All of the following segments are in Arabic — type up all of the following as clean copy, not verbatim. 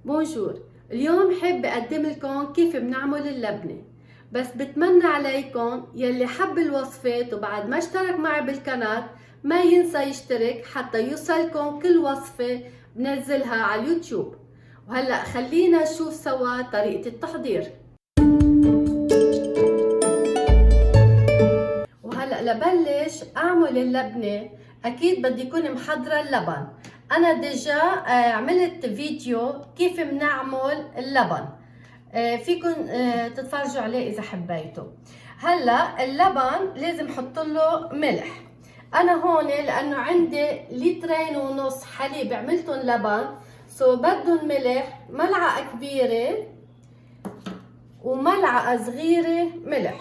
بونجور. اليوم حابة أقدم لكم كيف بنعمل اللبنة، بس بتمنى عليكم يلي حب الوصفات وبعد ما اشترك معي بالقناة ما ينسى يشترك حتى يوصلكم كل وصفة بنزلها على اليوتيوب. وهلأ خلينا نشوف سوا طريقة التحضير. وهلأ لبلش أعمل اللبنة أكيد بدي يكون محضرة اللبن. أنا ديجا عملت فيديو كيف بنعمل اللبن، فيكن تتفرجوا عليه إذا حبيتوا. هلا اللبن لازم حط له ملح. أنا هون لأنه عندي 2.5 لتر حليب عملتهم لبن، بدهم ملح ملعقة كبيرة وملعقة صغيرة ملح.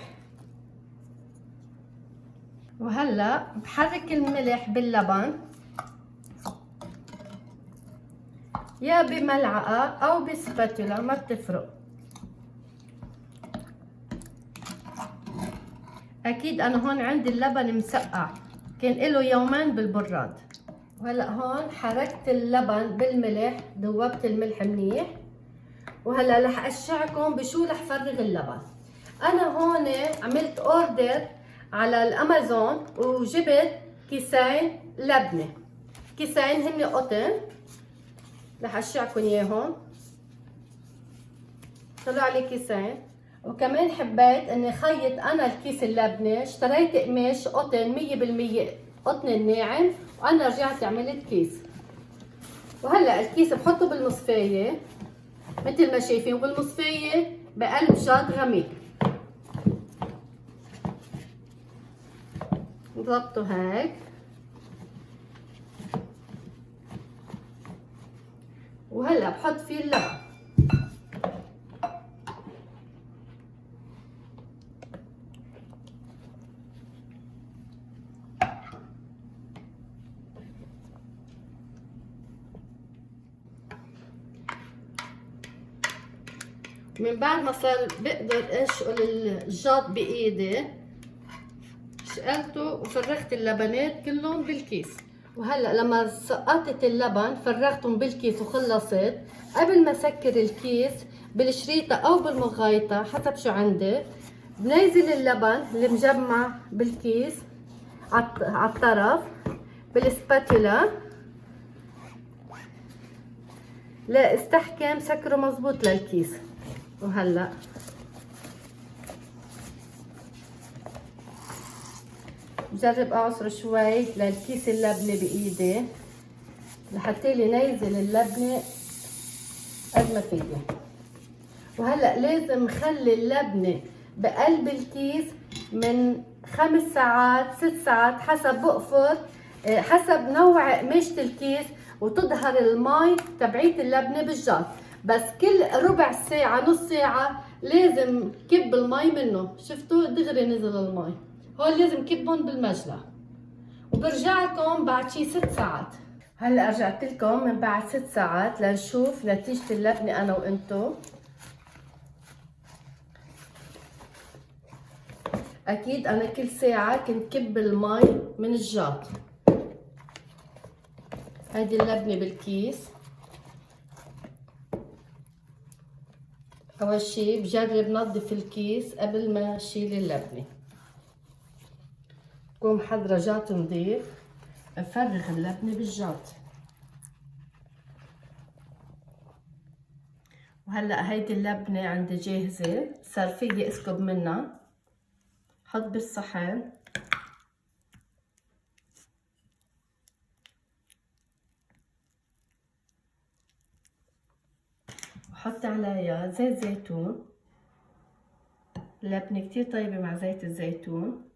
وهلا بحرك الملح باللبن يا بملعقة أو بسباتولا ما بتفرق. أكيد أنا هون عندي اللبن مسقع كان له يومين بالبراد. وهلا هون حركت اللبن بالملح، ذوبت الملح منيح. وهلا رح أشعكم بشو رح فرغ اللبن. أنا هون عملت أوردر على الأمازون وجبت كيسين لبنة، كيسين هن قطن، رح أشعكم إياهم. طلع لي كيسين. وكمان حبيت اني خيط انا الكيس اللبنه، اشتريت قماش قطن 100% قطن ناعم، وانا رجعت عملت كيس. وهلا الكيس بحطه بالمصفايه مثل ما شايفين، وبالمصفايه بقلب جاد غميق نضبطه هيك. وهلا بحط فيه اللبن. من بعد ما صار بقدر اشقل الجاط بايدي، شقلته وفرغت اللبنات كلهم بالكيس. وهلا لما سقطت اللبن فرغتهم بالكيس وخلصت، قبل ما سكر الكيس بالشريطة او بالمغايطة حسب شو عندي، بنزل اللبن المجمع بالكيس على الطرف بالسباتولا لا استحكم سكره مزبوط للكيس. وهلا بجرب اعصر شوي للكيس اللبنه بايدي لحتى لي نيزل اللبنه قد ما فيي. وهلا لازم خلي اللبنه بقلب الكيس من 5 ساعات 6 ساعات حسب بقفر، حسب نوع قماشة الكيس وتظهر المي تبعيت اللبنه بالجاط. بس كل ربع ساعه نص ساعه لازم كب المي منه. شفتوا دغري نزل المي. هون لازم كبهم بالمجلة. وبرجع لكم بعد شي 6 ساعات. هلا رجعت لكم من بعد 6 ساعات لنشوف نتيجة اللبنة انا وانتو. اكيد انا كل ساعة كنت كب المي من الجاط. هيدي اللبنة بالكيس. اول شي بجرب نظف الكيس قبل ما اشيل اللبنة. تكون محضرة جاط نظيف، بفرغ اللبنة بالجاط. وهلا هيدي اللبنة عندي جاهزة، صار فيي اسكب منها. حط بالصحن. وحط عليها زيت زيتون. اللبنة كتير طيبة مع زيت الزيتون.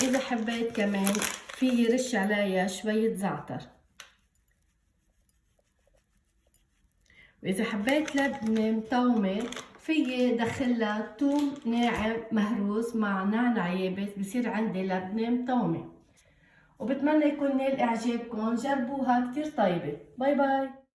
إذا حبيت كمان فيي رش عليها شوية زعتر. وإذا حبيت لبنة مطومة فيي دخلها توم ناعم مهروس مع نعناع يابس، بصير عندي لبنة مطومة. وبتمنى يكون نال إعجابكم، جربوها كتير طيبة. باي باي.